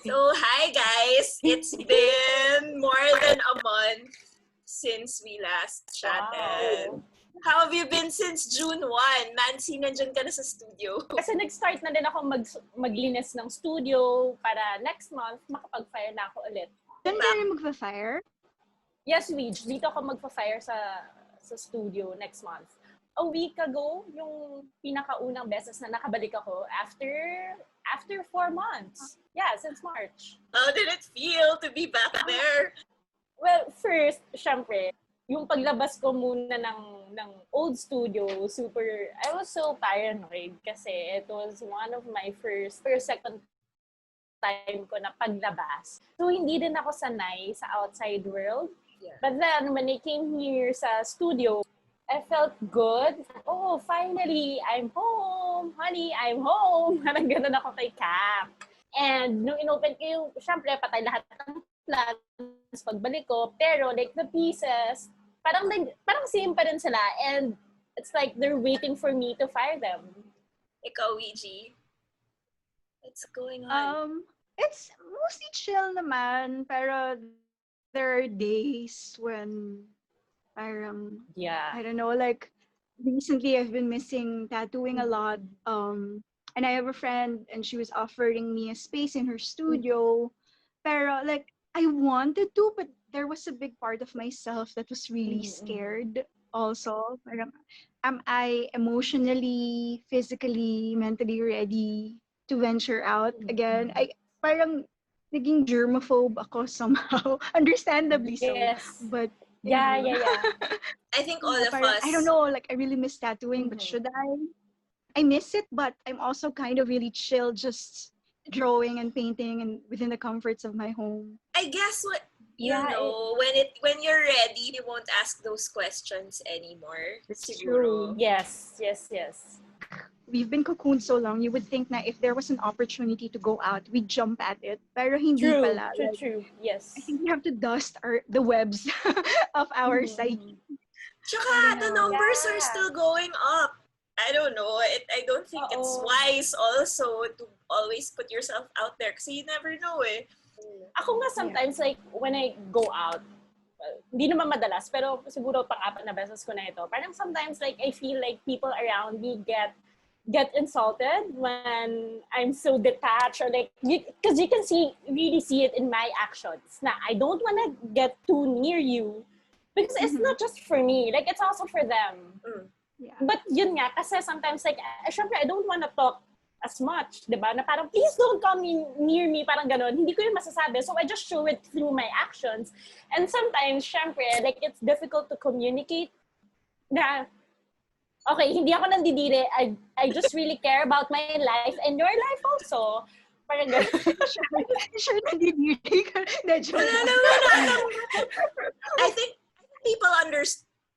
So, hi guys! It's been more than a month since we last chatted. Wow. How have you been since June 1? Mansy, nandyan ka na sa studio. Kasi nag-start na din ako maglinis ng studio para next month makapag-fire na ako ulit. Saan ka rin magpa-fire? Yes, Wiji. Dito ako magpa-fire sa studio next month. A week ago, yung pinakaunang beses na nakabalik ako after 4 months. Yeah, since March. How did it feel to be back there? Well, first, syempre, yung paglabas ko muna ng old studio, I was so paranoid kasi it was one of my second time ko na paglabas. So, hindi din ako sanay sa outside world. Yeah. But then, when I came here sa studio, I felt good. Oh, finally, I'm home. Honey, I'm home. Parang ganun ako kay Cap. And nung inopen ko yung, syempre, patay lahat ng plans pagbalik ko. Pero like the pieces, parang same pa rin sila. And it's like they're waiting for me to fire them. Ikaw, Wiji. What's going on? It's mostly chill naman, pero there are days when parang, I don't know, like, recently I've been missing tattooing a lot. And I have a friend, and she was offering me a space in her studio. Pero, like, I wanted to, but there was a big part of myself that was really scared also. Parang, am I emotionally, physically, mentally ready to venture out again? Parang, naging germaphobe ako somehow. Understandably so. Yes. But, Yeah. I think all of us. I don't know, like, I really miss tattooing, but should I? I miss it, but I'm also kind of really chill, just drawing and painting and within the comforts of my home. I guess what when you're ready, you won't ask those questions anymore. It's Siguro. true. Yes. We've been cocooned so long, you would think na if there was an opportunity to go out, we'd jump at it. Pero hindi pala. True. Yes. I think we have to dust the webs of our psyche. Tsaka the numbers are still going up. I don't know. I don't think it's wise also to always put yourself out there kasi you never know eh. Ako nga sometimes, like, when I go out, hindi naman madalas, pero siguro pang-apat na beses ko na ito. Parang sometimes, like, I feel like people around me get insulted when I'm so detached or like, because you can really see it in my actions. Na I don't want to get too near you because it's not just for me, like it's also for them. Yeah. But yun nga, kasi sometimes like, syempre, I don't want to talk as much, diba? Na parang, please don't come near me, parang ganon. Hindi ko yun masasabi. So I just show it through my actions. And sometimes, syempre, like it's difficult to communicate na, okay, hindi ako nandidire. I just really care about my life and your life also. Parang gano'n. Sure, nandidire ka.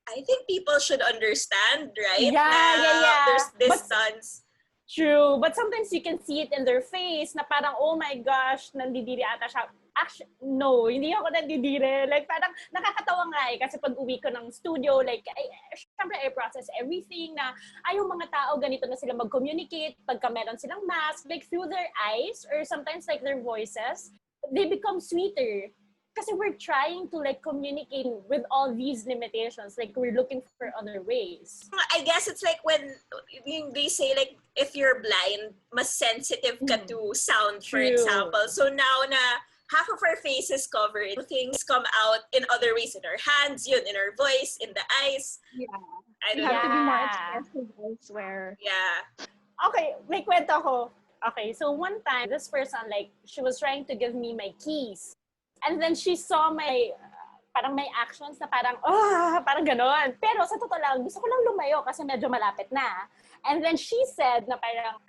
I think people should understand, right? Yeah. There's distance. True. But sometimes you can see it in their face na parang, oh my gosh, nandidire ata siya. Actually, no, hindi ako nandidire. Like, parang nakakatawa nga eh. Kasi pag uwi ko ng studio, like, syempre, I process everything na, yung mga tao, ganito na sila mag-communicate pagka meron silang mask. Like, through their eyes or sometimes like their voices, they become sweeter. Kasi we're trying to like communicate with all these limitations. Like, we're looking for other ways. I guess it's like when they say like, if you're blind, mas sensitive ka to sound, for example. So now na half of our face is covered, things come out in other ways, in our hands, in our voice, in the eyes. Yeah. I don't know. You have to be more Yeah. expressive elsewhere. Yeah. Okay, may kwento ko. Okay, so one time, this person, like, she was trying to give me my keys. And then she saw my, parang may actions na parang, parang ganon. Pero sa totoo lang, gusto ko lang lumayo kasi medyo malapit na. And then she said na parang,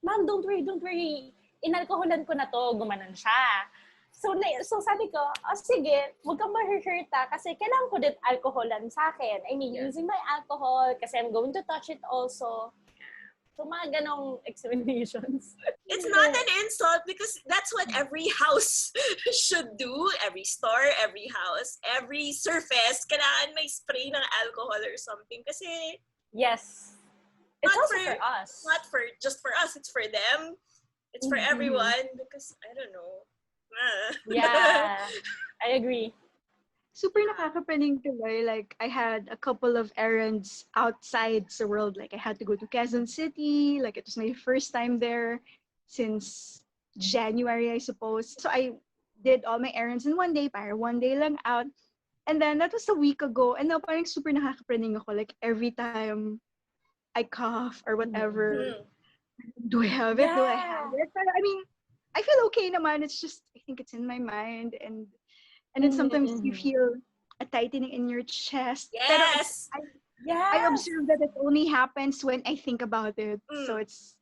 ma'am, don't worry. Inalkoholan ko na to, gumanon siya. So sabi ko, sige, huwag kang ma-hurt kasi kailangan ko din alcoholan sa akin. I mean, using my alcohol kasi I'm going to touch it also. So, mga ganong explanations. It's not an insult because that's what every house should do. Every store, every house, every surface, kailangan may spray ng alcohol or something. Kasi... Yes. It's also for us. Not just for us, it's for them. It's for everyone because, I don't know. Yeah, I agree. Super nakakapraning tuloy. Like, I had a couple of errands outside the world. Like, I had to go to Quezon City. Like, it was my first time there since January, I suppose. So I did all my errands in one day, para one day lang out. And then that was a week ago. And now parang super nakakapraning ako. Like, every time I cough or whatever, do I have it? Do I have it? But I mean, I feel okay naman. It's just, I think it's in my mind. And then sometimes you feel a tightening in your chest. Yes! Pero I observe that it only happens when I think about it. So it's...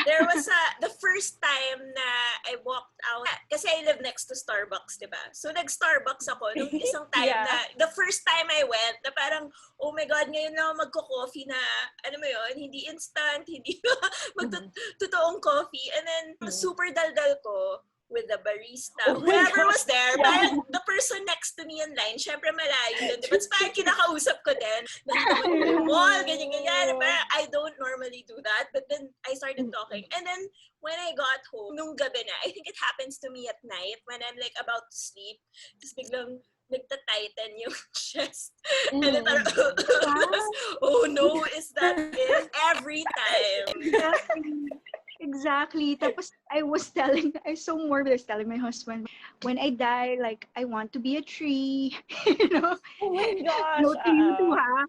There was the first time na I walked out, kasi I live next to Starbucks, diba? So nag-Starbucks ako nung isang time na, the first time I went, na parang, oh my God, ngayon na magko-coffee na, ano mo yun, hindi instant, hindi magtotoong coffee. And then, super daldal ko with the barista, whoever was there, parang the person next to me in line, syempre malayo din, diba? But parang kinakausap ko din, nakita ko yung mall, ganyan-ganyan, parang I don't normally do that, but then I started talking. And then, when I got home, nung gabi na, I think it happens to me at night, when I'm like about to sleep, tapos biglang nagta-tighten yung chest. And then parang, oh no, is that it? Every time. Exactly. Tapos I so morbid. I was telling my husband, when I die, like, I want to be a tree. You know? Oh my gosh. No to you too, ha?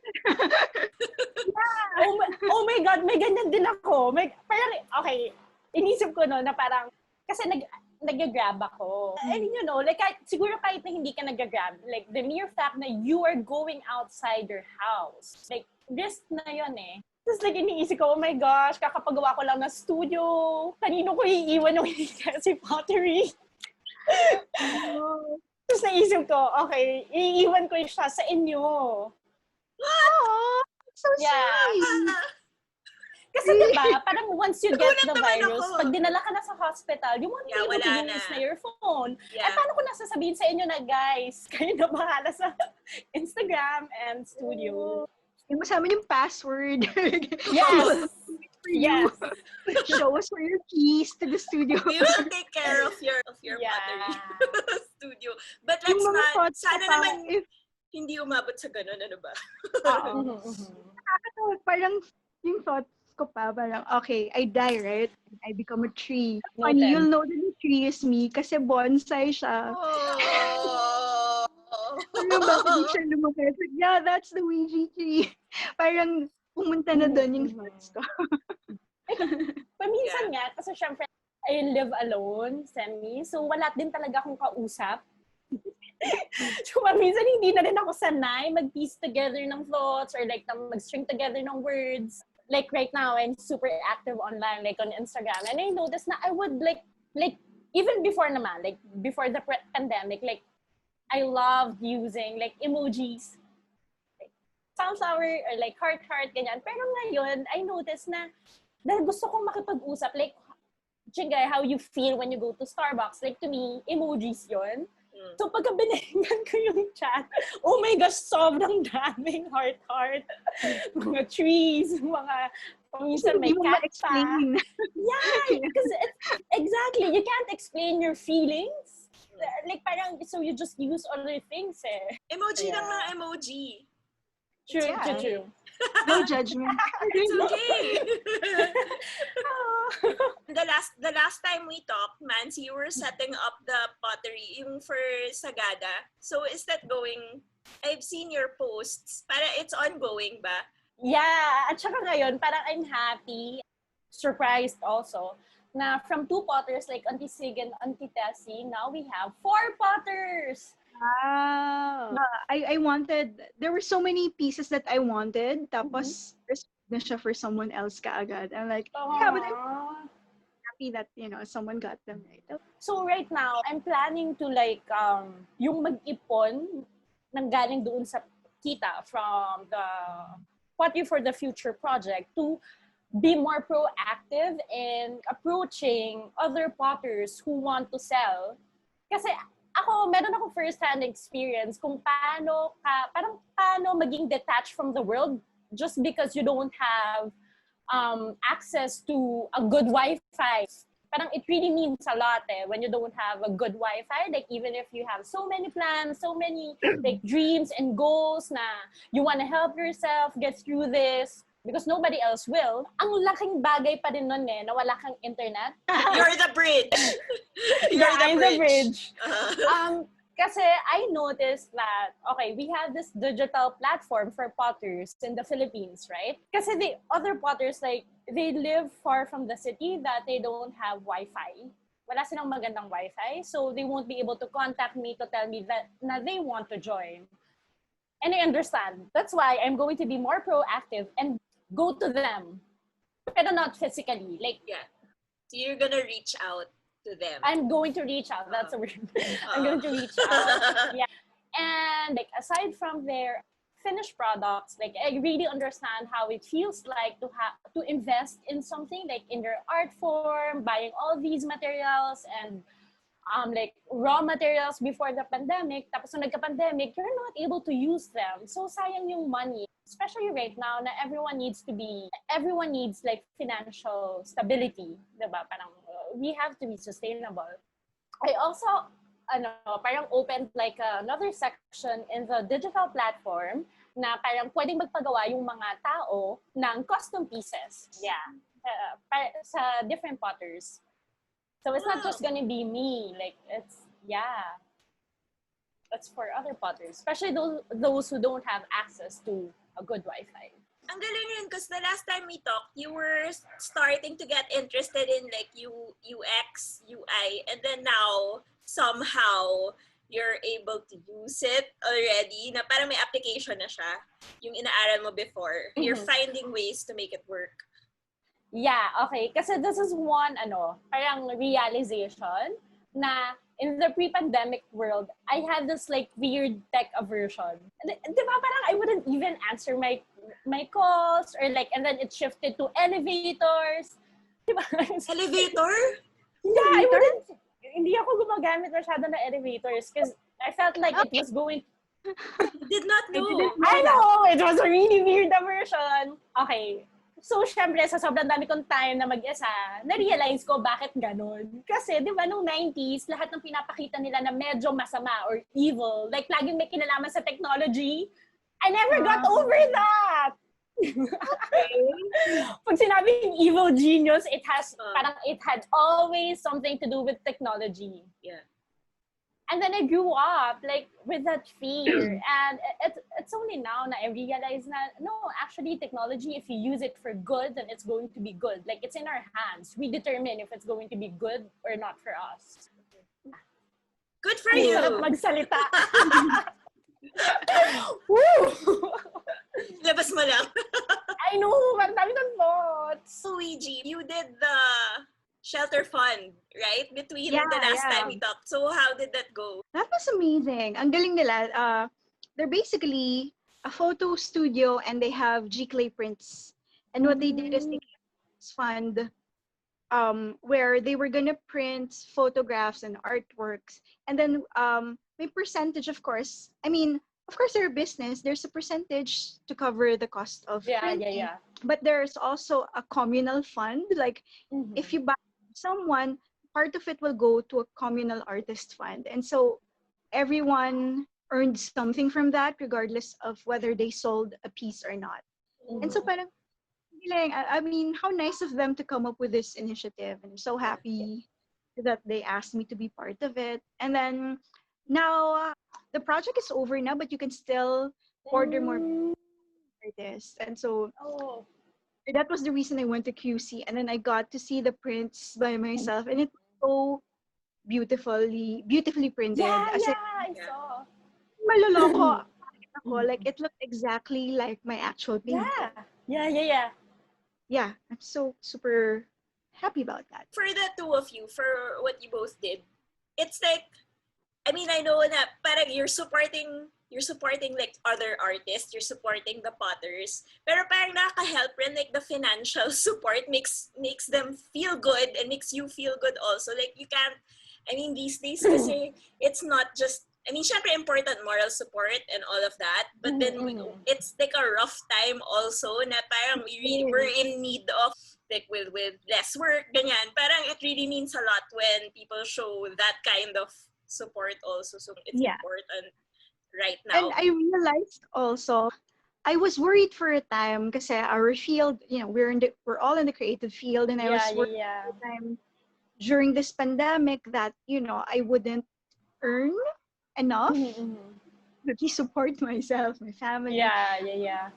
Oh my God, may ganyan din ako. Parang, okay, inisip ko no, na parang, kasi nag-grab ako. And you know, like, siguro kahit na hindi ka nag-grab, like, the mere fact na you are going outside your house, like, risk na yun eh. Tapos like, iniisip ko, oh my gosh, kakapagawa ko lang ng studio. Kanino ko iiwan yung si Pottery? Tapos naisip ko, okay, iiwan ko siya sa inyo. Oh, so sweet. Kasi diba, parang once you get the virus, pag dinala ka na sa hospital, you won't be able to use na your phone. At paano ko nasasabihin sa inyo na, guys, kayo na bahala sa Instagram and studio. Yung sa amin yung password. Yes. Yes. Show us for your keys to the studio. We will take care of your Pottery studio. But let's not, sana naman hindi umabot sa ganun, ano ba? Nakakatawa, parang yung thoughts ko pa, parang, okay, I die, right? I become a tree. And you'll know that the tree is me kasi bonsai siya. Parang bakit di siya lumaki? Yeah, that's the Wiji tree. Parang pumunta na doon yung thoughts ko. Paminsan nga, kasi syempre, I live alone, semi. So, wala din talaga akong kausap. So, paminsan hindi na rin ako sanay mag-piece together ng thoughts or like mag-string together ng words. Like right now, I'm super active online, like on Instagram. And I noticed na I would like even before naman, like before the pandemic, like I loved using like emojis, like sunflower or like heart, ganyan. Pero ngayon, I noticed na dahil gusto kong makipag-usap, like, Chingay, how you feel when you go to Starbucks. Like to me, emojis yun. So pagka binigyan ko yung chat, oh my gosh, sobrang daming heart. Mga trees, mga paminsan may cat pa. Yeah, because exactly, you can't explain your feelings. Like parang, so you just use other things eh. Emoji lang ng emoji. True. No judgment. It's okay. The last time we talked, Mansy, you were setting up the pottery, yung for Sagada. So is that going? I've seen your posts. Para it's ongoing ba? Yeah, at saka ngayon, parang I'm happy, surprised also, na from 2 potters like Auntie Sig and Auntie Tessie, now we have 4 potters. Wow. I wanted, there were so many pieces that I wanted, tapos na siya for someone else kaagad. I'm like, yeah, but I'm happy that, you know, someone got them right. So right now, I'm planning to like, yung mag-ipon nang galing doon sa kita from the Pottery for the Future project to be more proactive in approaching other potters who want to sell. Kasi meron akong first-hand experience kung paano maging detached from the world just because you don't have access to a good Wi-Fi. Parang it really means a lot when you don't have a good Wi-Fi. Like even if you have so many plans, so many like dreams and goals na you want to help yourself get through this because nobody else will. Ang laking bagay pa rin nun na wala kang internet. You're the bridge. I'm the bridge. Kasi I noticed that, okay, we have this digital platform for potters in the Philippines, right? Kasi the other potters, like, they live far from the city that they don't have Wi-Fi. Wala silang magandang Wi-Fi, so they won't be able to contact me to tell me that na they want to join. And I understand. That's why I'm going to be more proactive and go to them. Pero not physically. Like, yeah. So you're gonna reach out to them. I'm going to reach out. That's a word. I'm going to reach out. Yeah. And like aside from their finished products, like I really understand how it feels like to invest in something like in your art form, buying all these materials and like raw materials before the pandemic. Tapos nung nagka-pandemic, you're not able to use them. So sayang yung money. Especially right now na everyone needs like financial stability, diba? Parang we have to be sustainable. I also parang opened like another section in the digital platform na parang pwedeng magpagawa yung mga tao ng custom pieces. Yeah. Sa different potters. So it's not just gonna be me. Like that's for other potters, especially those who don't have access to a good Wi-Fi. Ang galing yun because the last time we talked, you were starting to get interested in like UX, UI, and then now somehow you're able to use it already na parang may application na siya, yung inaaral mo before. Mm-hmm. You're finding ways to make it work. Yeah, okay. Kasi this is one, parang realization na in the pre-pandemic world, I had this like weird tech aversion. Diba parang I wouldn't even answer my calls or like, and then it shifted to elevators. Diba? Elevator? Yeah, hindi ako gumagamit masyado na elevators because I felt like it was going... Did not know. I know! It was a really weird aversion. Okay. So, syempre, sa sobrang dami kong time na mag-isa, na-realize ko bakit ganun. Kasi, di ba, nung 90s, lahat ng pinapakita nila na medyo masama or evil, like, laging may kinalaman sa technology, I never got over that! Okay. Pag sinabing evil genius, it had always something to do with technology. Yeah. And then I grew up like with that fear, and it's only now that I realize that no, actually technology, if you use it for good, then it's going to be good. Like it's in our hands. We determine if it's going to be good or not for us. Good for you. Magsalita. Woo! Labas mo lang. I know, ang dami ng thoughts. So, Wiji, you did the shelter fund, right? Between the last time we talked. So how did that go? That was amazing. Ang galing nila. They're basically a photo studio and they have G-clay prints. And what they did is they fund where they were gonna print photographs and artworks. And then may percentage, of course. I mean, of course, they're a business. There's a percentage to cover the cost of printing. Yeah. But there's also a communal fund. Like if you buy someone, part of it will go to a communal artist fund. And so everyone earned something from that, regardless of whether they sold a piece or not. And so parang, I mean, how nice of them to come up with this initiative. And I'm so happy that they asked me to be part of it. And then now the project is over now, but you can still order more artists. And so that was the reason I went to QC, and then I got to see the prints by myself, and it's so beautifully printed. I saw. Maloloko ako. Like it looked exactly like my actual painting. Yeah, I'm so super happy about that. For the two of you, for what you both did, it's like, I mean, I know that parang you're supporting like other artists, you're supporting the potters, pero parang nakaka-help rin, like the financial support makes them feel good and makes you feel good also. Like you can't, I mean, these days kasi it's not just, I mean, syempre important moral support and all of that, but then it's like a rough time also na parang we're in need of like with less work, ganyan. Parang it really means a lot when people show that kind of support also. So it's important right now. And I realized also, I was worried for a time kasi our field, we're all in the creative field, and I was worried for a time during this pandemic that, I wouldn't earn enough to support myself, my family. Yeah.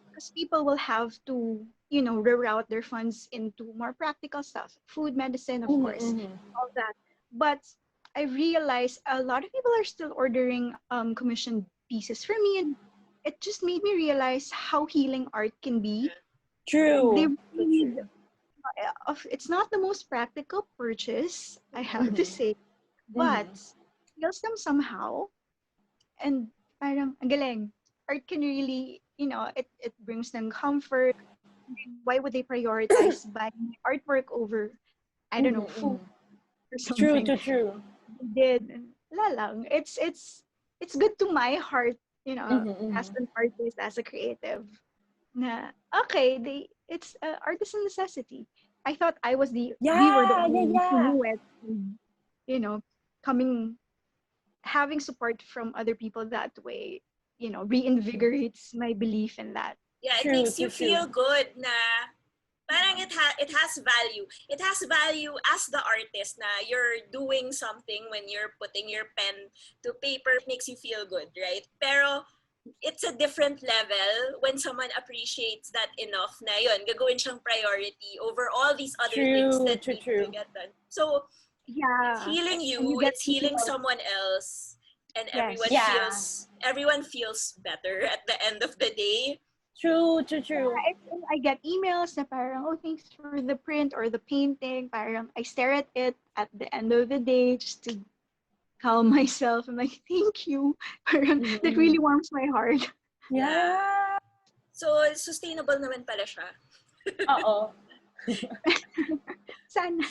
Because people will have to, reroute their funds into more practical stuff, food, medicine, of course, all that. But I realized a lot of people are still ordering commissioned pieces from me, and it just made me realize how healing art can be. True. It's not the most practical purchase, I have to say, but feels them somehow. And parang, ang galing. Art can really, it brings them comfort. Why would they prioritize buying artwork over, I don't know, food or something? True. They did. Wala lang. It's good to my heart, as an artist, as a creative. Na, okay, it's art is a necessity. I thought we were the only ones who knew it. And, having support from other people that way, reinvigorates my belief in that. Yeah, it makes you feel good na parang it has value. It has value as the artist na you're doing something when you're putting your pen to paper. It makes you feel good, right? Pero it's a different level when someone appreciates that enough na yun, gagawin siyang priority over all these other things that need to get done. So, it's healing you, it's healing someone else, and everyone feels better at the end of the day. True. I get emails na parang, oh, thanks for the print or the painting. Parang I stare at it at the end of the day just to calm myself. I'm like, thank you. Parang, that really warms my heart. Yeah. So, sustainable naman pala siya. Oo. Sana.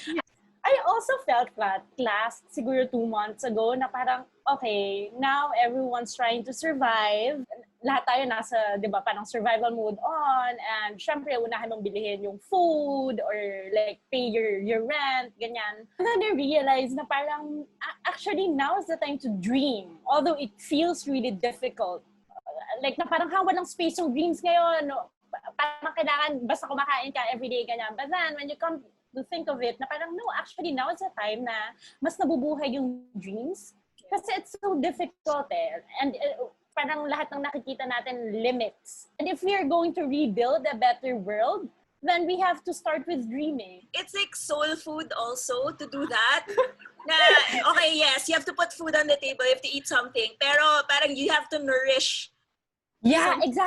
I also felt that last, siguro 2 months ago, na parang, okay, now everyone's trying to survive. Lahat tayo nasa, di ba, parang survival mode on. And syempre, unahin mong bilihin yung food or like pay your rent, ganyan. And then I realized na parang, actually, now is the time to dream. Although it feels really difficult. Like na parang walang space yung dreams ngayon. Parang kailangan basta kumakain ka everyday, ganyan. But then, when you come to think of it, na parang, no, actually, now is the time na mas nabubuhay yung dreams. Kasi it's so difficult eh. And parang lahat ng nakikita natin limits. And if we're going to rebuild a better world, then we have to start with dreaming. It's like soul food also to do that. Na, okay, yes, you have to put food on the table, you have to eat something, pero parang you have to nourish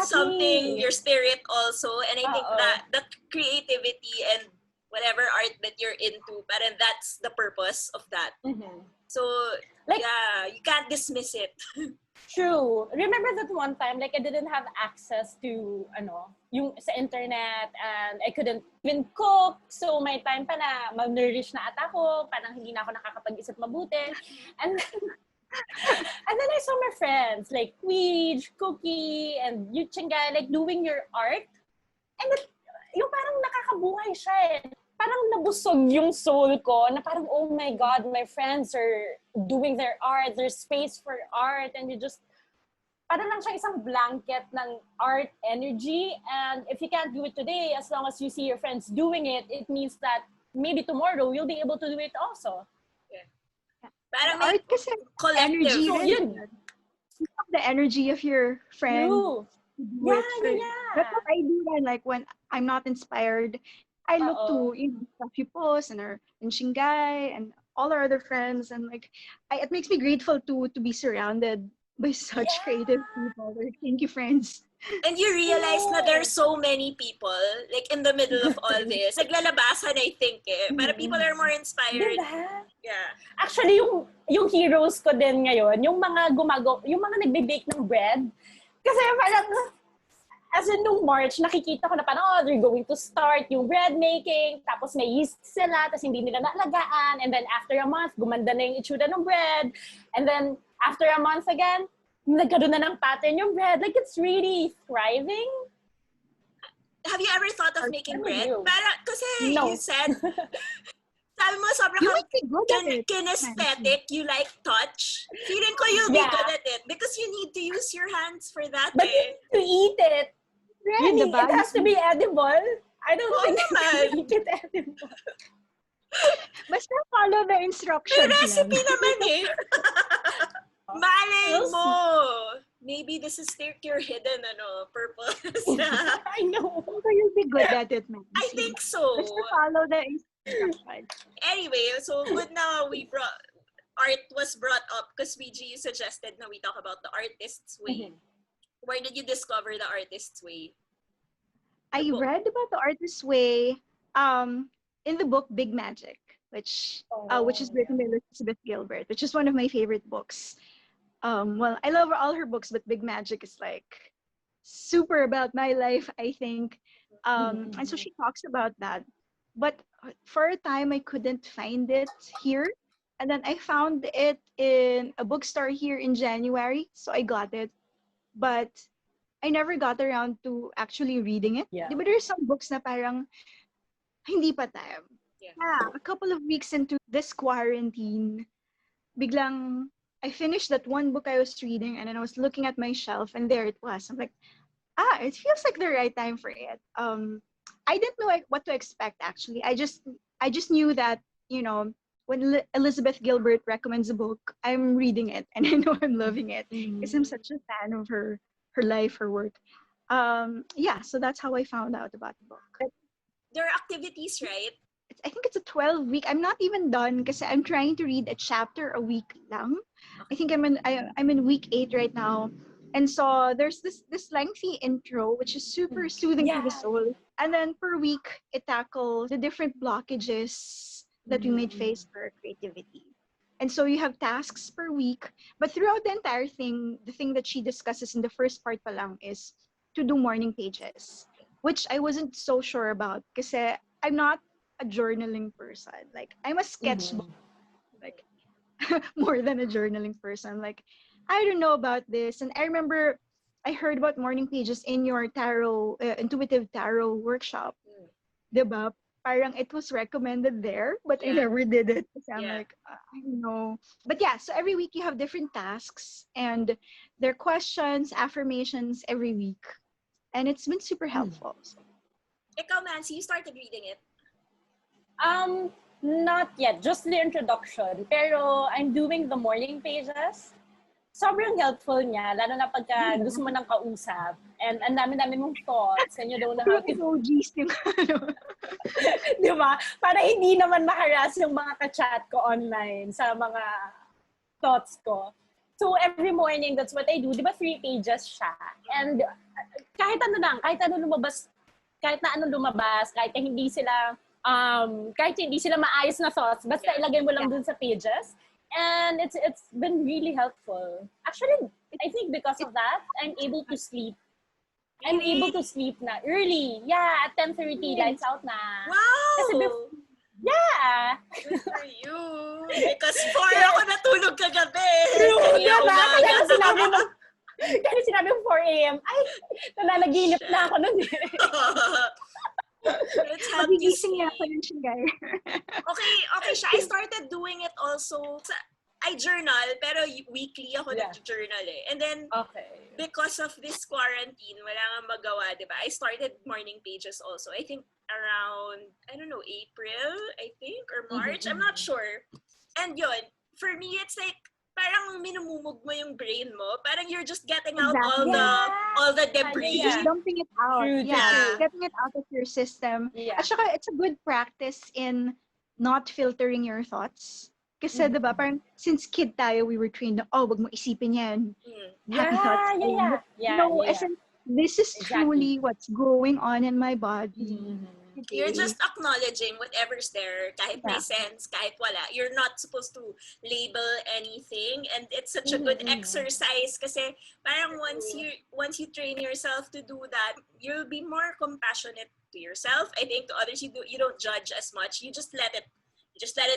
something, your spirit also. And I think that the creativity and whatever art that you're into, parang that's the purpose of that. So, you can't dismiss it. True. Remember that one time, like, I didn't have access to, yung sa internet, and I couldn't even cook. So, may time pa na malnourished na ata ko, parang hindi na ako nakakapag-isip mabuti. And then I saw my friends, like, Wiji, Cookie, and Yuchinga, like, doing your art. And yung parang nakakabuhay siya eh. Parang nabusog yung soul ko na parang, oh my God, my friends are doing their art, there's space for art, and you just, parang lang siya isang blanket ng art energy. And if you can't do it today, as long as you see your friends doing it, it means that maybe tomorrow you'll be able to do it also. Yeah. Parang art kasi collective. Energy, so, yun. The energy of your friends. Yeah. That's what I do then, like when I'm not inspired. I look to stuff you post and Shingai and all our other friends, and like it makes me grateful to be surrounded by such creative people. Thank you, friends. And you realize na there's so many people like in the middle of all this. Naglalabasan, I think eh. Para people are more inspired. Diba? Yeah. Actually, yung heroes ko din ngayon, yung mga yung mga nagbe-bake ng bread. Kasi parang as in, nung March, nakikita ko na parang, they're going to start yung bread making, tapos may yeast sila, tapos hindi nila naalagaan, and then after a month, gumanda na yung itsura ng bread, and then After a month again, nagkaroon na ng pattern yung bread. Like, it's really thriving. Have you ever thought of making bread? Para, kasi no. you said, sabi mo, sobrang kinesthetic, you like touch. Feeling ko you'll be good at it because you need to use your hands for that. But to eat it, it has to be edible. I don't think you eat it edible. Basta follow the instructions. May recipe naman eh. Malay mo. Maybe this is your hidden purpose. I know. So you'll be good at it, man. I think so. Basta follow the instructions. Anyway, so good now art was brought up because Wiji suggested na we talk about the artist's way. Where did you discover the artist's way? I read about the artist's way in the book Big Magic, which is written by Elizabeth Gilbert, which is one of my favorite books. Well, I love all her books, but Big Magic is like super about my life, I think. And so she talks about that. But for a time, I couldn't find it here. And then I found it in a bookstore here in January, so I got it. But I never got around to actually reading it. Yeah. But there's some books na parang hindi pa time. Yeah, a couple of weeks into this quarantine, biglang I finished that one book I was reading, and then I was looking at my shelf, and there it was. I'm like, it feels like the right time for it. I didn't know what to expect actually. I just knew that, you know, when Elizabeth Gilbert recommends a book, I'm reading it, and I know I'm loving it because I'm such a fan of her life, her work. So that's how I found out about the book. There are activities, right? I think it's a 12-week. I'm not even done because I'm trying to read a chapter a week lang. I think I'm in week 8 right now. And so there's this lengthy intro, which is super soothing to the soul. And then per week, it tackles the different blockages that we might face for our creativity. And so you have tasks per week. But throughout the entire thing, the thing that she discusses in the first part pa lang is to do morning pages, which I wasn't so sure about because I'm not a journaling person. Like, I'm a sketchbook, like more than a journaling person. Like, I don't know about this. And I remember I heard about morning pages in your tarot, intuitive tarot workshop. Diba? Parang it was recommended there, but I never did it. So I'm like, I don't know. But yeah, so every week you have different tasks and there are questions, affirmations every week. And it's been super helpful. Ikaw, Mansy, you started reading it? Not yet. Just the introduction. Pero I'm doing the morning pages. Sobrang helpful niya, lalo na pagka gusto mo ng kausap. And ang dami-dami mong thoughts and you don't know how to... emojis yung Di ba? Para hindi naman ma-harass yung mga ka-chat ko online sa mga thoughts ko. So every morning, that's what I do. Di ba 3 pages siya? And kahit ano lang, kahit na ano lumabas, kahit hindi sila maayos na thoughts, basta ilagay mo lang dun sa pages. And it's been really helpful. Actually, I think because of that, I'm able to sleep. I'm able to sleep na early. Yeah, at 10:30, lights out na. Wow! Kasi yeah! Good for you. Because 4 ako natulog kagabi. True, diba? Kaya sinabi mo 4 a.m. Ay, nalalaginip na ako nun eh. Let's help you sleep. Okay siya. I started doing it also. I journal, pero weekly ako nag-journal eh. And then, because of this quarantine, wala nga magawa, diba? I started morning pages also. I think around, I don't know, April, I think, or March. I'm not sure. And yun, for me, it's like, parang minumumog mo yung brain mo. Parang you're just getting out all the debris. You're just dumping it out. Yeah. Getting it out of your system. Yeah. At saka, it's a good practice in not filtering your thoughts. Kasi, diba, parang since kid tayo, we were trained na, wag mo isipin yan. Happy thoughts. This is truly what's going on in my body. You're just acknowledging whatever's there, kahit may sense, kahit wala. You're not supposed to label anything, and it's such a good exercise kasi parang once you train yourself to do that, you'll be more compassionate to yourself. I think to others, you don't judge as much. You just let it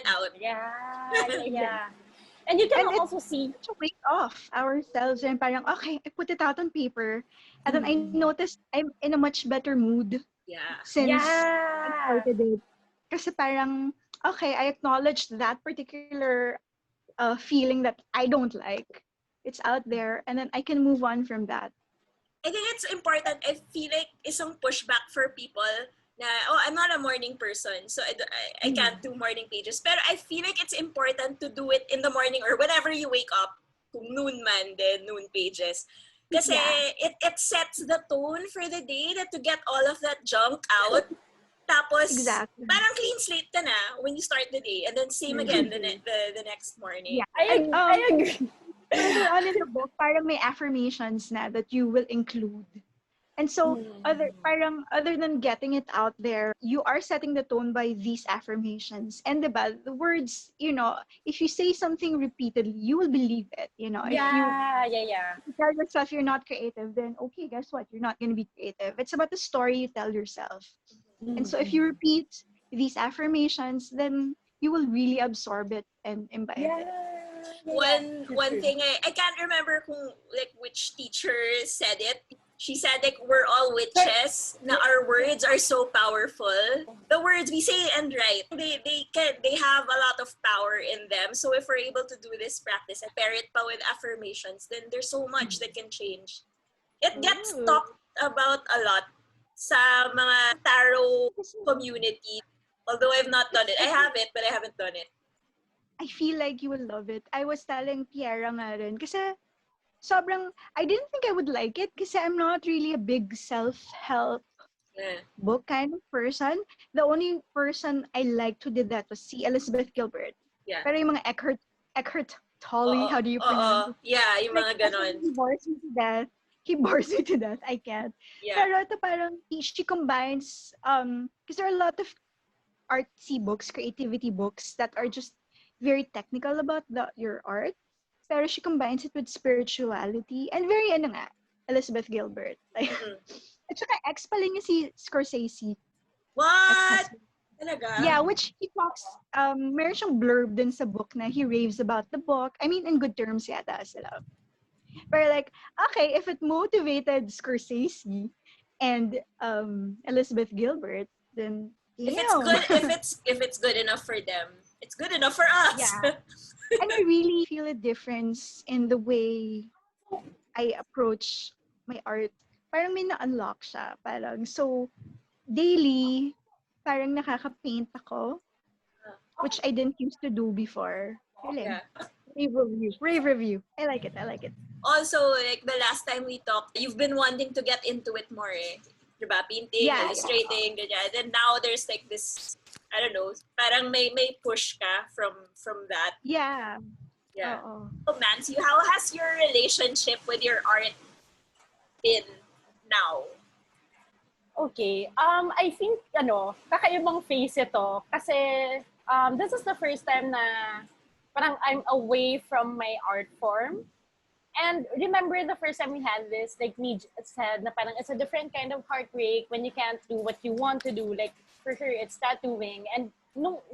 out. Yeah. And you can And also see to wake off ourselves and parang, okay, I put it out on paper. And then I noticed I'm in a much better mood Yeah. since I yeah. started it. Kasi parang, okay, I acknowledged that particular feeling that I don't like. It's out there, and then I can move on from that. I think it's important. I feel like isang pushback for people na, oh, I'm not a morning person, so I can't do morning pages. Pero I feel like it's important to do it in the morning or whenever you wake up. Kung noon man, then noon pages. Kasi it sets the tone for the day that to get all of that junk out. Tapos, Exactly. parang clean slate ka na when you start the day. And then same again the next morning. Yeah. I agree. Further on in the book, parang may affirmations na that you will include. And so, other than getting it out there, you are setting the tone by these affirmations. And diba, the words, if you say something repeatedly, you will believe it. If you tell yourself you're not creative, then okay, guess what? You're not going to be creative. It's about the story you tell yourself. And so if you repeat these affirmations, then you will really absorb it and imbibe it. One thing I can't remember kung like which teacher said it. She said like we're all witches. Na our words are so powerful. The words we say and write, they have a lot of power in them. So if we're able to do this practice and pair it pa with affirmations, then there's so much that can change. It gets talked about a lot sa mga tarot community. Although I've not done it. I have it, but I haven't done it. I feel like you will love it. I was telling Tiara nga rin, kasi I didn't think I would like it kasi I'm not really a big self-help book kind of person. The only person I liked who did that was si Elizabeth Gilbert. Yeah. Pero yung mga Eckhart Tolle, how do you pronounce it? Yeah, yung mga ganon. He bores me to death. He bores me to death. I can't. Yeah. Pero ito parang, she combines, because there are a lot of artsy books, creativity books that are just very technical about your art. Pero she combines it with spirituality and very Elizabeth Gilbert. Like, at saka ex pala niya si Scorsese. What? Talaga? Yeah, which he talks, meron siyang blurb din sa book na he raves about the book. I mean, in good terms yata sila. But like, okay, if it motivated Scorsese and Elizabeth Gilbert, then if it's good enough for them, it's good enough for us. Yeah. And I really feel a difference in the way I approach my art. Parang may na-unlock siya. Parang, so, daily, parang nakaka-paint ako, which I didn't used to do before. Yeah. Rave review. I like it. Also, like the last time we talked, you've been wanting to get into it more eh. Diba? Painting, illustrating, ganyan. And now there's like this, I don't know, parang may push ka from that. Yeah. Yeah. So, Mansy, how has your relationship with your art been now? Okay. I think, kakaibang phase ito. Kasi, this is the first time na parang I'm away from my art form. And remember the first time we had this, like we said, na parang it's a different kind of heartbreak when you can't do what you want to do. Like, for her, it's tattooing. And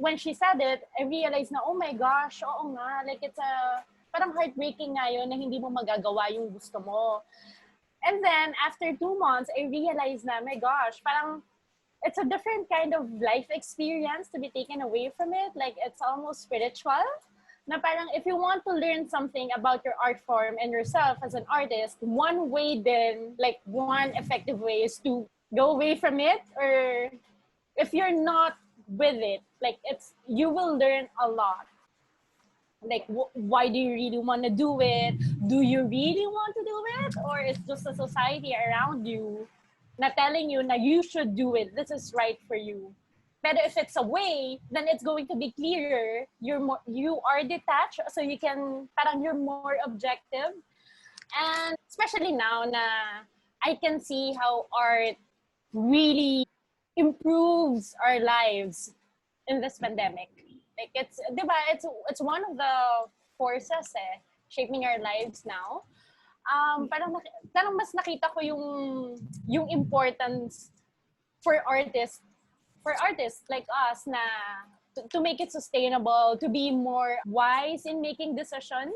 when she said it, I realized na, oh my gosh, oo nga, like it's parang heartbreaking nga yun na hindi mo magagawa yung gusto mo. And then, after 2 months, I realized na, my gosh, parang it's a different kind of life experience to be taken away from it. Like, it's almost spiritual. Na parang if you want to learn something about your art form and yourself as an artist, one way then, like one effective way is to go away from it. Or if you're not with it, like you will learn a lot. Like, why do you really want to do it? Do you really want to do it? Or it's just a society around you na telling you na you should do it. This is right for you. But if it's away, then it's going to be clearer. You are detached, so you can, parang you're more objective. And especially now na I can see how art really improves our lives in this pandemic. Like it's one of the forces shaping our lives now. Parang mas nakita ko yung importance for artists like us na to make it sustainable, to be more wise in making decisions.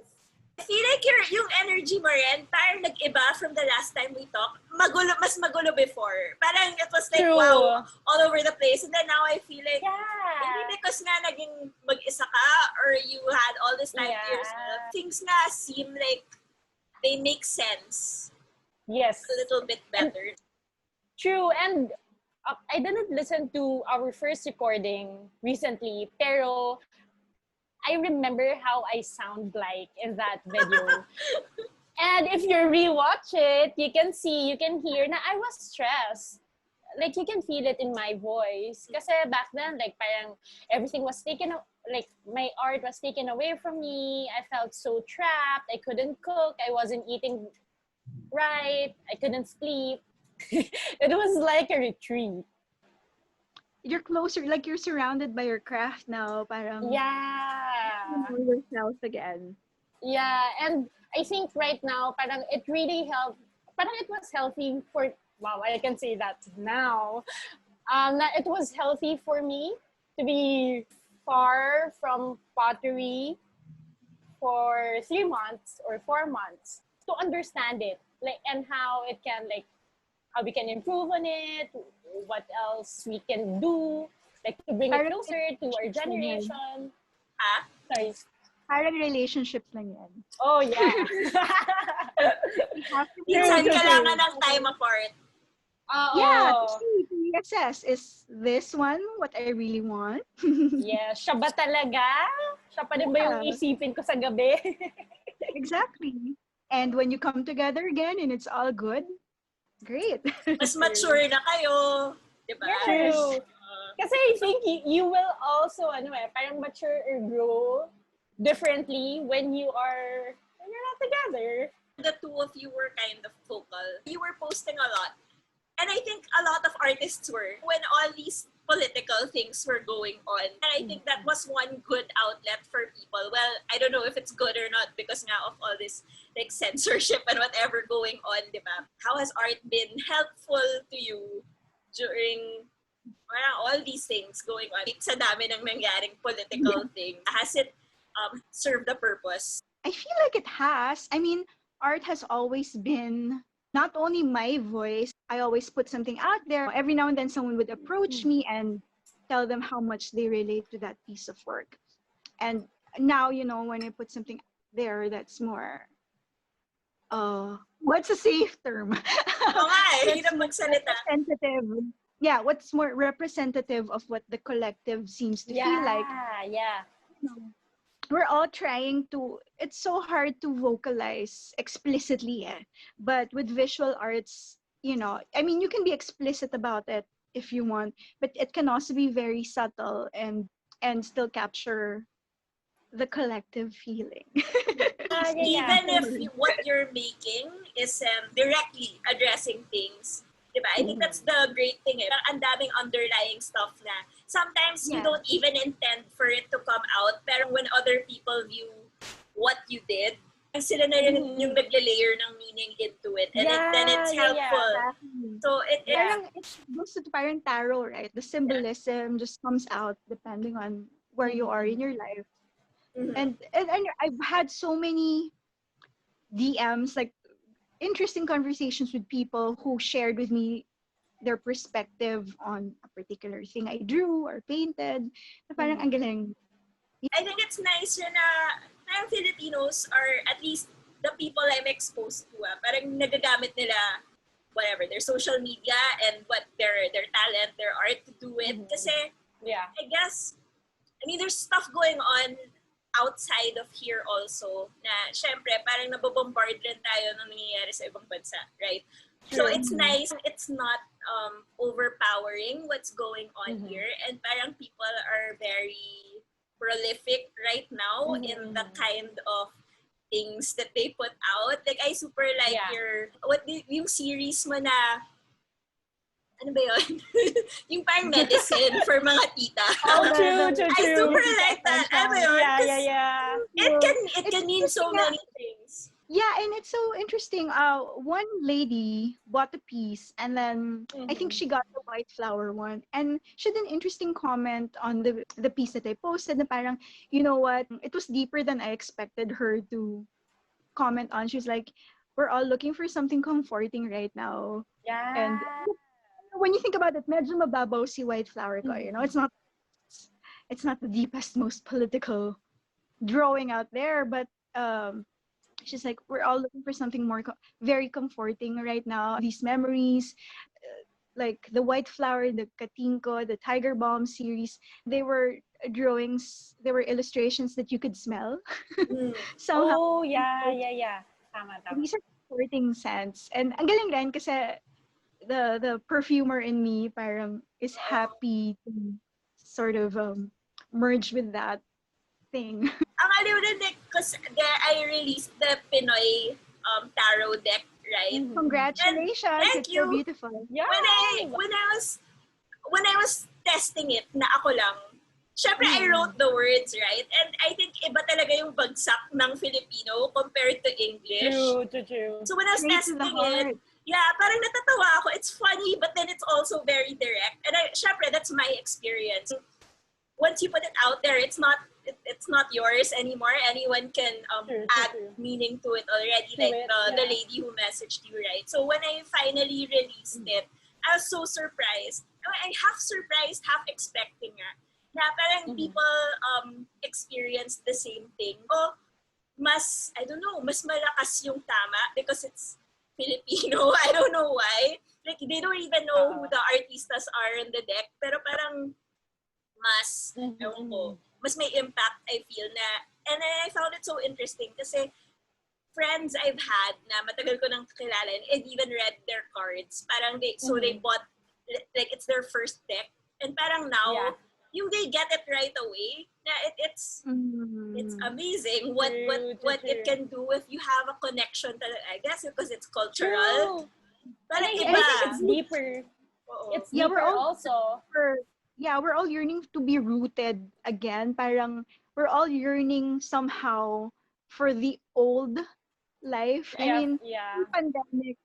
I feel like yung energy mo rin, parang nag-iba from the last time we talked. Mas magulo before. Parang it was like, True. wow, all over the place. And then now I feel like, maybe because nga naging mag-isa ka or you had all this time to yourself, things na seem like they make sense. Yes. A little bit better. True. And I didn't listen to our first recording recently, pero I remember how I sound like in that video. And if you rewatch it, you can see, you can hear na I was stressed. Like, you can feel it in my voice. Kasi back then, like, parang everything was taken, like, my art was taken away from me. I felt so trapped. I couldn't cook. I wasn't eating right. I couldn't sleep. It was like a retreat. You're closer, like you're surrounded by your craft now. Parang you know yourself again. Yeah, and I think right now, parang it really helped. Parang it was healthy for, wow, I can say that now. It was healthy for me to be far from pottery for 3 months or 4 months to understand it, like, and how it can, like, how we can improve on it, what else we can do, like, to bring it closer to our generation. Sorry. Parang relationships lang yan. Oh, yeah. Minsan kailangan ng time apart. Yeah, to reassess, is this one what I really want? Yeah, siya ba talaga? Siya pa rin ba yung isipin ko sa gabi? Exactly. And when you come together again and it's all good, great. Mas mature na kayo. Diba? Yes. True. Kasi I think you will also, parang mature or grow differently when you're not together. The two of you were kind of vocal. You were posting a lot. And I think a lot of artists were when all these political things were going on. And I think that was one good outlet for people. Well, I don't know if it's good or not because now of all this like censorship and whatever going on, diba? How has art been helpful to you during all these things going on? Sa dami ng nangyaring political thing. Has it served a purpose? I feel like it has. I mean, art has always been not only my voice. I always put something out there. Every now and then someone would approach me and tell them how much they relate to that piece of work. And now, when I put something there that's more, what's a safe term? Representative. Yeah, what's more representative of what the collective seems to feel like. Yeah. We're all trying to, it's so hard to vocalize explicitly, but with visual arts, I mean, you can be explicit about it if you want, but it can also be very subtle and still capture the collective feeling. Even if what you're making is directly addressing things, diba? I think that's the great thing. Ang daming underlying stuff na sometimes you don't even intend for it to come out, pero when other people view what you did, sila na rin yung nagle-layer ng meaning into it, and then it's helpful. So it goes to parang tarot, right? The symbolism just comes out depending on where you are in your life. And I've had so many DMs, like interesting conversations with people who shared with me their perspective on a particular thing I drew or painted. Parang ang galing. I think it's nice na Filipinos are at least the people I'm exposed to. Parang nagagamit nila whatever, their social media and what their talent, their art to do it. Kasi I guess, I mean, there's stuff going on outside of here also na syempre parang nabobombard rin tayo ng nangyayari sa ibang bansa, right? So it's nice, it's not overpowering what's going on here, and parang people are very prolific right now in the kind of things that they put out. Like I super like yung series mo na ano ba yun? Yung parang medicine for mga tita. Oh, true. I super like that. Ano ba yun? Yeah. It can mean so many things. Yeah, and it's so interesting. One lady bought a piece, and then I think she got the white flower one, and she had an interesting comment on the piece that I posted. Na parang, you know what? It was deeper than I expected her to comment on. She's like, "We're all looking for something comforting right now," and Yeah. when you think about it, medyo mababaw si white flower ko. You know, it's not the deepest, most political drawing out there, but she's like, we're all looking for something more very comforting right now. These memories, like the white flower, the katinko, the tiger balm series, they were drawings, they were illustrations that you could smell somehow. Oh, yeah. Tama. These are comforting scents, and ang galing rin kasi the perfumer in me parang is happy to sort of merge with that thing. Ang aliw rin because I released the Pinoy tarot deck, right? Congratulations! Thank It's so you. beautiful. Yeah. When I was testing it na ako lang, syempre I wrote the words, right? And I think iba talaga yung bagsak ng Filipino compared to English. True. So when I was Straight to the testing heart. it, yeah, parang natatawa ako. It's funny, but then it's also very direct. And syempre, that's my experience. Once you put it out there, it's not yours anymore. Anyone can add meaning to it already, like the lady who messaged you, right? So when I finally released it, I was so surprised. I half surprised, half expecting nga. Na parang people experienced the same thing. O I don't know, mas malakas yung tama because it's Filipino. I don't know why. Like, they don't even know who the artistas are in the deck. Pero parang mas, ewan ko, mas may impact, I feel na. And I found it so interesting kasi friends I've had na matagal ko nang kilala and I've even read their cards. Parang so they bought, like, it's their first deck. And parang now, yung they get it right away. Na it's amazing what it can do if you have a connection to, I guess because it's cultural. Parang I iba. think it's deeper. It's deeper also. We're all yearning to be rooted again. Parang we're all yearning somehow for the old life. I mean, pandemic,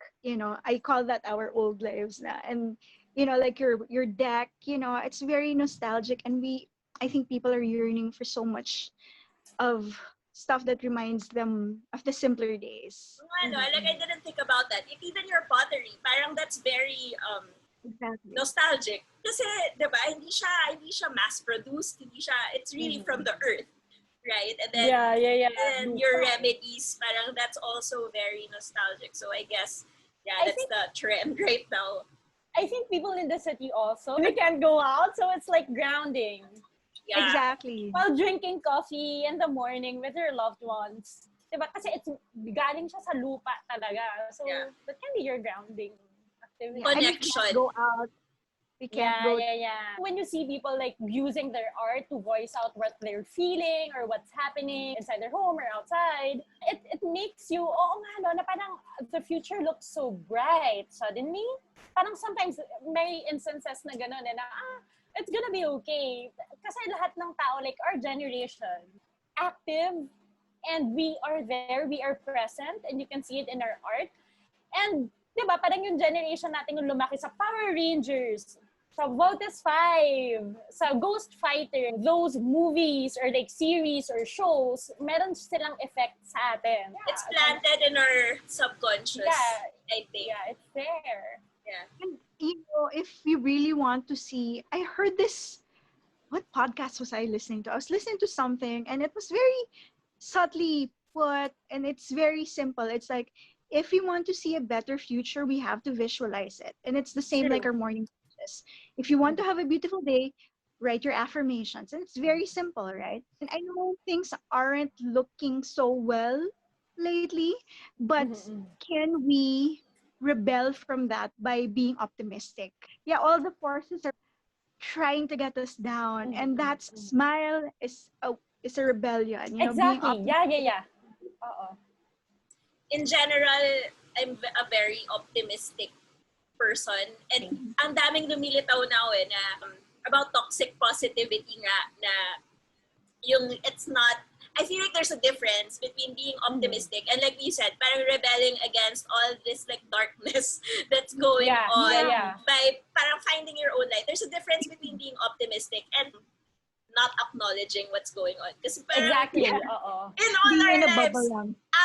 I call that our old lives na. And like your deck, it's very nostalgic, and I think people are yearning for so much of stuff that reminds them of the simpler days. Like I didn't think about that. Even your pottery, parang that's very exactly nostalgic. Kasi, di ba, hindi siya mass-produced. It's really from the earth. Right? And then, and your remedies, parang that's also very nostalgic. So I guess, that's the trend right now. I think people in the city also, they can't go out, so it's like grounding. Yeah. Exactly. While drinking coffee in the morning with your loved ones. Diba? Kasi it's galing siya sa lupa talaga. So, that can be your grounding activity. Connection. Go out. We can't go. When you see people like using their art to voice out what they're feeling or what's happening inside their home or outside, it makes you, na parang the future looks so bright suddenly. Parang sometimes may instances na gano'n na it's gonna be okay. Kasi lahat ng tao, like our generation, active, and we are there, we are present, and you can see it in our art. And diba, parang yung generation natin yung lumaki sa Power Rangers, sa Voltes 5, sa Ghost Fighter, those movies or like series or shows, meron silang effect sa atin. Yeah, it's planted in our subconscious, I think. Yeah, it's there. Yeah. And, if you really want to see, I heard this, what podcast was I listening to? I was listening to something, and it was very subtly put, and it's very simple. It's like, if we want to see a better future, we have to visualize it. And it's the same like our morning practice. If you want to have a beautiful day, write your affirmations. And it's very simple, right? And I know things aren't looking so well lately, but can we rebel from that by being optimistic? Yeah, all the forces are trying to get us down, and that smile is a rebellion. Exactly. Yeah. In general, I'm a very optimistic person. And ang daming lumilitaw now na about toxic positivity nga, na yung it's not I feel like there's a difference between being optimistic and like you said, parang rebelling against all this like darkness that's going on by parang finding your own light. There's a difference between being optimistic and not acknowledging what's going on. Because exactly. in all our lives,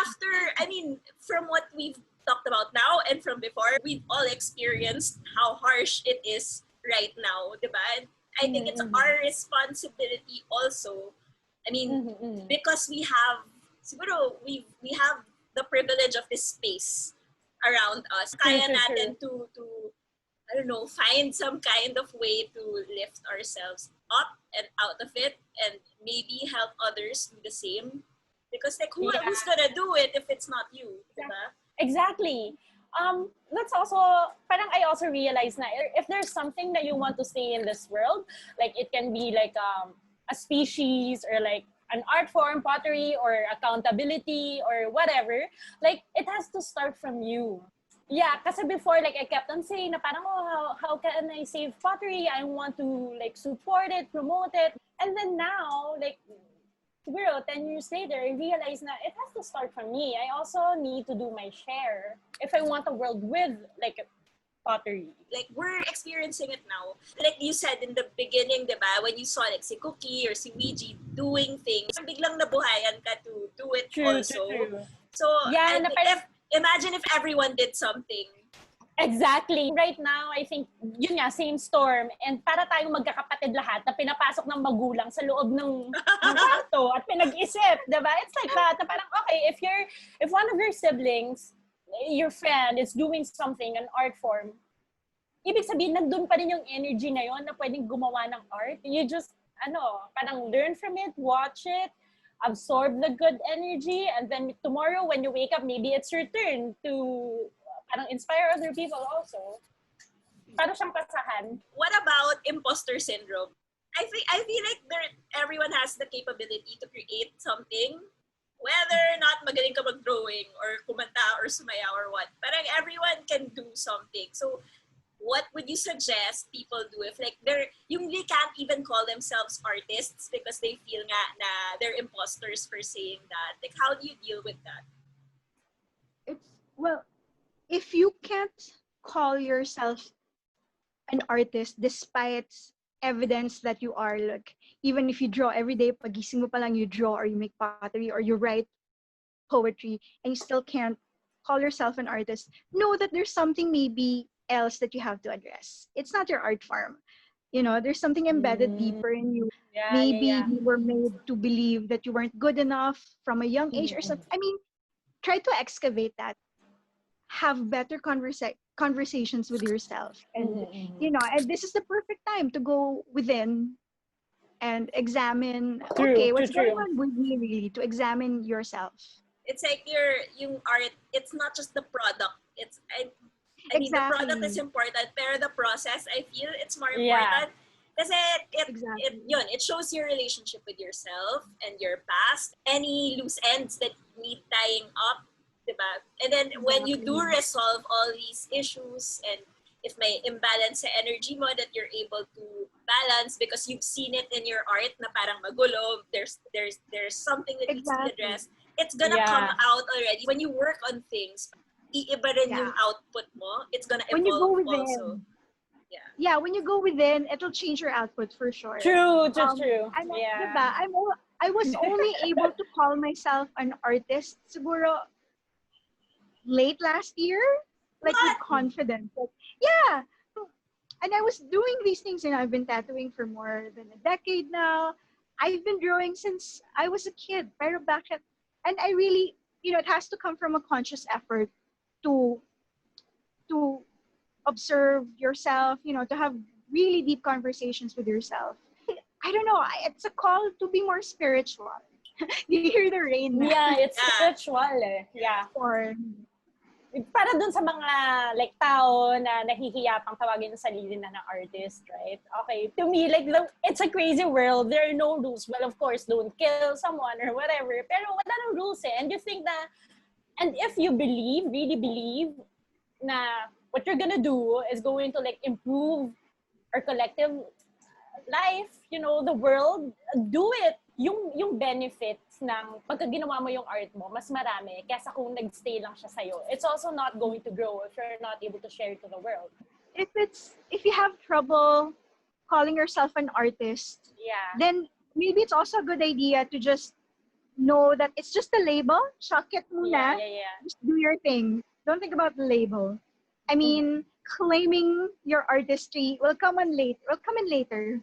after, I mean, from what we've talked about now and from before, we've all experienced how harsh it is right now, diba? And I think it's our responsibility also. I mean, because we have, siguro, we have the privilege of this space around us. Kaya natin to I don't know, find some kind of way to lift ourselves up and out of it and maybe help others do the same. Because like, who's gonna do it if it's not you? Diba? Exactly. That's also, parang I also realize na if there's something that you want to see in this world, like it can be like a species or like an art form, pottery, or accountability or whatever, like it has to start from you. Yeah, kasi before, like, I kept on saying na parang, how can I save pottery? I want to, like, support it, promote it. And then now, like, siguro, 10 years later, I realized na it has to start from me. I also need to do my share if I want a world with, like, pottery. Like, we're experiencing it now. Like you said in the beginning, diba, when you saw, like, si Cookie or si Wiji doing things, biglang nabuhayan ka to do it also. True. So, yeah, imagine if everyone did something. Exactly. Right now, I think, yun nga, same storm. And para tayong magkakapatid lahat na pinapasok ng magulang sa loob ng kwarto at pinag-isip, diba? It's like that. Na parang, okay, if one of your siblings, your friend is doing something, an art form, ibig sabihin, nandun pa rin yung energy na yon na pwedeng gumawa ng art. You just, parang learn from it, watch it, absorb the good energy, and then tomorrow when you wake up, maybe it's your turn to parang inspire other people also. Parang siyang pasahan. What about imposter syndrome? I feel like everyone has the capability to create something, whether or not magaling ka mag-drawing or kumanta or sumayaw or what. Parang everyone can do something. So what would you suggest people do if like they can't even call themselves artists because they feel nga na they're imposters for saying that? Like, how do you deal with that? If you can't call yourself an artist despite evidence that you are, like, even if you draw every day, pagising mo pa lang you draw or you make pottery or you write poetry and you still can't call yourself an artist, know that there's something maybe else that you have to address. It's not your art form. There's something embedded deeper in you. Maybe you were made to believe that you weren't good enough from a young age or something. I mean, try to excavate that. Have better conversations with yourself. And, and this is the perfect time to go within and examine, what's going on with me really, to examine yourself. It's like yung art, it's not just the product. I mean, the product is important, pero the process, I feel it's more important. Kasi it shows your relationship with yourself and your past. Any loose ends that need tying up, diba? And then when you do resolve all these issues and if may imbalance sa energy mo that you're able to balance because you've seen it in your art na parang magulo, there's something that needs to be addressed. It's gonna come out already. When you work on things, iiba rin yung output mo. It's gonna evolve also. Yeah, when you go within, it'll change your output for sure. True. And diba, I was only able to call myself an artist siguro late last year, like with confidence. Like, yeah. And I was doing these things and I've been tattooing for more than a decade now. I've been drawing since I was a kid. Pero bakit? And I really, it has to come from a conscious effort to observe yourself, to have really deep conversations with yourself. I don't know, it's a call to be more spiritual. You hear the rain? Yeah, it's spiritual Yeah. Or, para dun sa mga like tao na nahihiya pang tawagin ng sarili na artist, right? Okay, to me, like, it's a crazy world. There are no rules. Well, of course, don't kill someone or whatever. Pero wala nang rules And you think that, and if you really believe na what you're gonna do is going to like improve our collective life, the world, do it. Yung benefits ng pagka ginawa mo yung art mo, mas marami kaysa kung nagstay lang siya sa'yo. It's also not going to grow if you're not able to share it to the world. If you have trouble calling yourself an artist, then maybe it's also a good idea to just know that it's just a label. Chuck it muna. Just do your thing. Don't think about the label. I mean, claiming your artistry will come in later.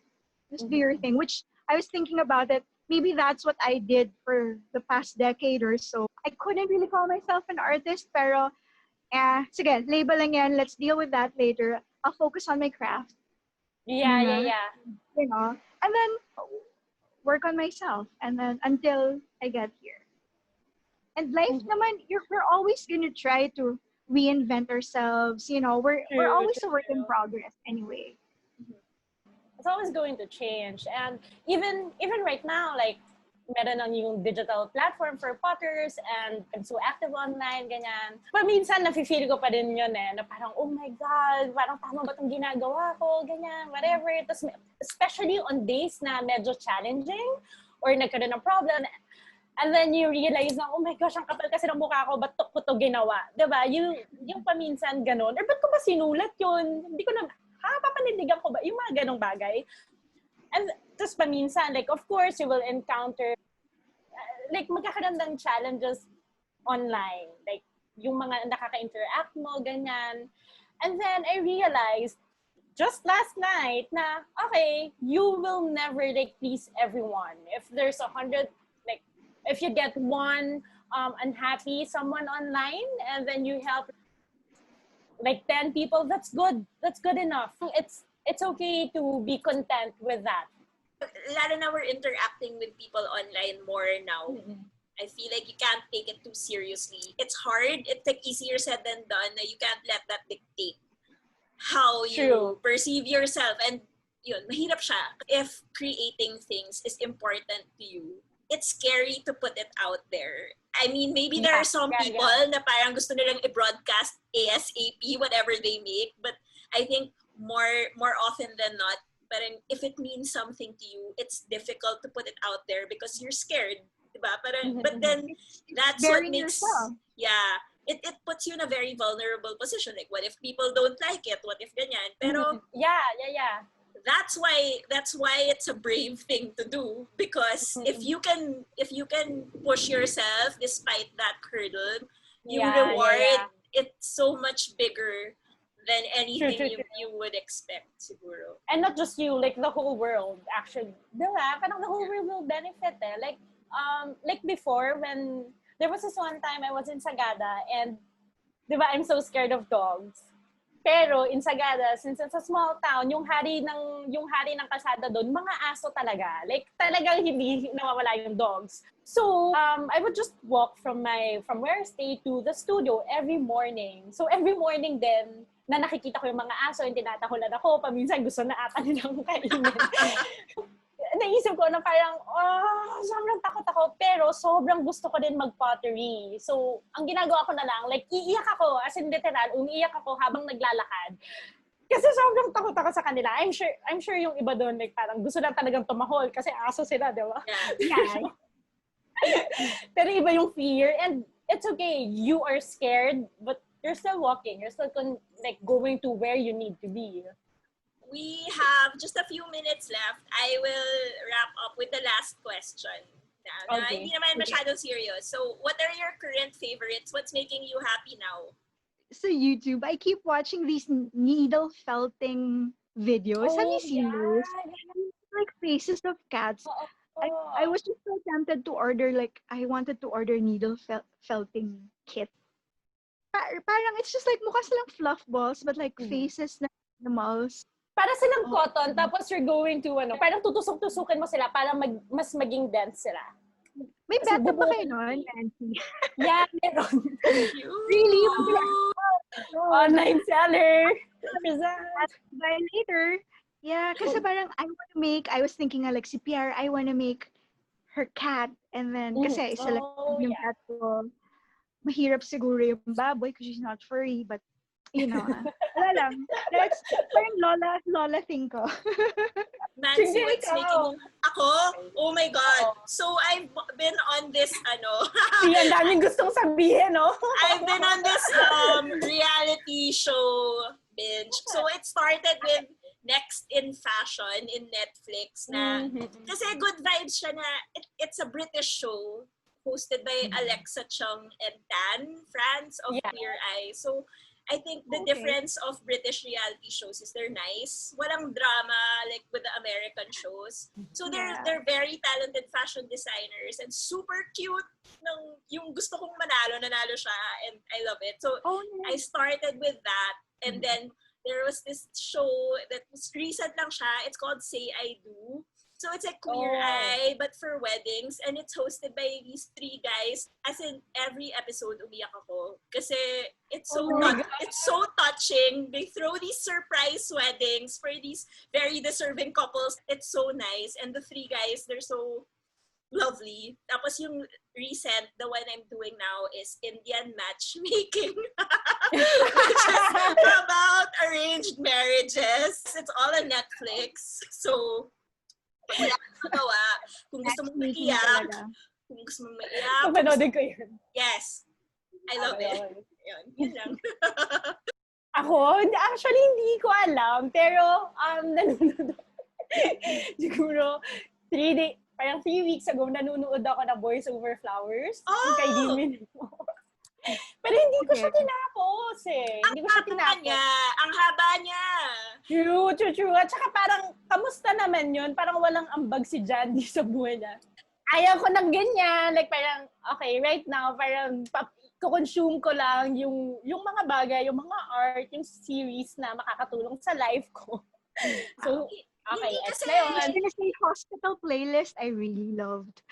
Just do your thing, which I was thinking about it. Maybe that's what I did for the past decade or so. I couldn't really call myself an artist, pero sige, label lang yan. Let's deal with that later. I'll focus on my craft. Yeah. You know, and then work on myself, and then until I get here. And life naman, we're always gonna try to reinvent ourselves. You know, we're always a work in progress anyway. It's always going to change. And even right now, like, meron ng yung digital platform for potters and so active online, ganyan. Paminsan, nafe-feel ko pa din yun na parang, oh my God, parang tama ba itong ginagawa ko, ganyan, whatever. Tapos, especially on days na medyo challenging or nagkaroon ng problem, and then you realize na, oh my gosh, ang kapal kasi ng mukha ko, ba't ko to ginawa? Diba? Yung paminsan ganun. Or ba't ko ba sinulat yun? Hindi ko na, papanindigan ko ba? Yung mga ganong bagay. And tapos paminsan, like, of course, you will encounter, like, magkakaroon ng challenges online. Like, yung mga nakaka-interact mo, ganyan. And then, I realized, just last night, na, okay, you will never, like, please everyone. If there's 100, like, if you get one unhappy someone online, and then you help, like, 10 people, that's good. That's good enough. It's okay to be content with that. Lalo na we're interacting with people online more now. I feel like you can't take it too seriously. It's hard. It's like easier said than done. You can't let that dictate how you perceive yourself. And yun, mahirap siya. If creating things is important to you, it's scary to put it out there. I mean, maybe there are some people na parang gusto nilang i-broadcast ASAP, whatever they make. But I think more often than not, parang if it means something to you, it's difficult to put it out there because you're scared. Diba? Parang, but then that's what makes, it puts you in a very vulnerable position. Like, what if people don't like it? What if ganyan? Pero, that's why it's a brave thing to do, because if you can push yourself despite that hurdle, you reward it so much bigger than anything you would expect, siguro. And not just you, like the whole world, actually. Diba? Parang the whole world will benefit eh. Like before, when there was this one time I was in Sagada, and diba, I'm so scared of dogs. Pero in Sagada, since it's a small town, yung hari ng kalsada doon, mga aso talaga. Like, talagang hindi nawawala yung dogs. So, I would just walk from where I stay to the studio every morning. So, every morning din, na nakikita ko yung mga aso, yung tinatahulan ako, paminsan gusto na ata nilang kainin. Naisip ko na parang, sobrang takot ako, pero sobrang gusto ko din mag-pottery. So, ang ginagawa ko na lang, like, iiyak ako, as in literal, umiiyak ako habang naglalakad. Kasi sobrang takot ako sa kanila. I'm sure yung iba doon, like, parang gusto lang talagang tumahol kasi aso sila, di ba? Yeah. Pero iba yung fear, and it's okay, you are scared, but you're still walking. You're still like going to where you need to be. We have just a few minutes left. I will wrap up with the last question. Hindi naman masyadong serious. So, what are your current favorites? What's making you happy now? So, YouTube, I keep watching these needle felting videos. Have you seen those? Like faces of cats. I was just so tempted to order, like, I wanted to order needle felting kit. Parang it's just like mukha silang fluff balls, but like faces na animals. Para silang cotton, tapos you're going to, parang tutusok-tusukin mo sila para mas maging dense sila. May beta ba kayo nun, Mansy? Yeah, meron. Really? Online seller. Buy later. Yeah, kasi parang I was thinking like si PR, I wanna make her cat, and then, kasi isa lang yung cat ko. Mahirap siguro yung baboy because she's not furry, but Wala lang. That's parang lola thing ko. Mansy, Sige, what's ikaw. making you... Ako? Oh my God. So, I've been on this, Ang daming gustong sabihin, no? I've been on this reality show binge. So, it started with Next in Fashion in Netflix na, kasi good vibes siya na, it's a British show hosted by Alexa Chung and Tan France of Queer Eye. So, I think the difference of British reality shows is they're nice. Walang drama like with the American shows. So they're very talented fashion designers and super cute. Yung gusto kong nanalo siya, and I love it. So I started with that, and then there was this show that was recent lang siya. It's called Say I Do. So it's a Queer Eye, but for weddings. And it's hosted by these 3 guys. As in, every episode, umiyak ako. Kasi it's so touching. They throw these surprise weddings for these very deserving couples. It's so nice. And the 3 guys, they're so lovely. Tapos yung recent, the one I'm doing now is Indian matchmaking. Which is about arranged marriages. It's all on Netflix. So, wala kang magawa. Kung gusto mong maiyak, Papanoodin ko yun. Yes. I love it. Yun lang. Ako, actually, hindi ko alam. Pero, nanonood siguro, 3 weeks ago, nanonood ako ng Boys Over Flowers. Yung kay Dimin mo. Pero hindi ko siya tinapos Hindi ko siya tinapos. Ang haba niya. True. At saka parang, kamusta naman yun? Parang walang ambag si Jandy sa buhay niya. Ayaw ko ng ganyan. Like parang, okay, right now, parang kukonsume ko lang yung mga bagay, yung mga art, yung series na makakatulong sa life ko. So, okay, I was gonna say Hospital Playlist, I really loved.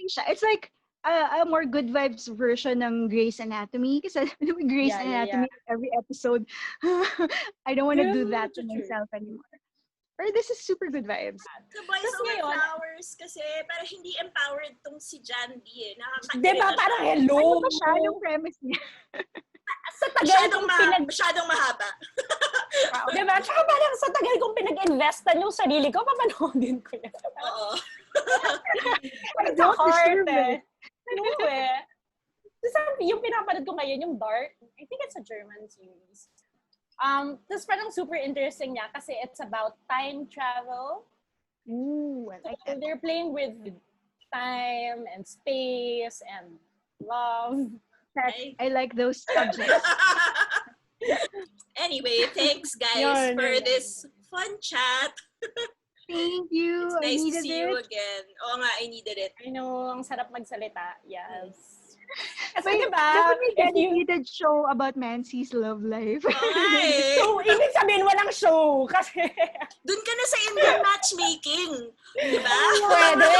It's like, a more good vibes version ng Grey's Anatomy. Kasi Grey's Anatomy, every episode, I don't want to do that to myself anymore. But this is super good vibes. The Boys Over Flowers kasi parang hindi empowered tong si Jandy Diba? Parang hello! Ano ba siya yung premise niya? Sa tagal masyadong mahaba. Diba? Tsaka parang sa tagal kong pinag-investan yung sarili ko, papanoodin ko yan. Oo. It's a heart No yung pinapanood ko ngayon, yung Dark, I think it's a German series. Tapos parang super interesting niya kasi it's about time travel. Ooh, I like that. They're playing with time and space and love. I like those subjects. Anyway, thanks guys for this fun chat. Thank you. It's nice to see you again. Oo nga, I needed it. I know, ang sarap magsalita. Yes. Kasi diba, definitely dedicated show about Mansy's love life. Okay. So, ibig sabihin walang show. Kasi... Doon ka na sa Indian matchmaking. Diba? Pwede.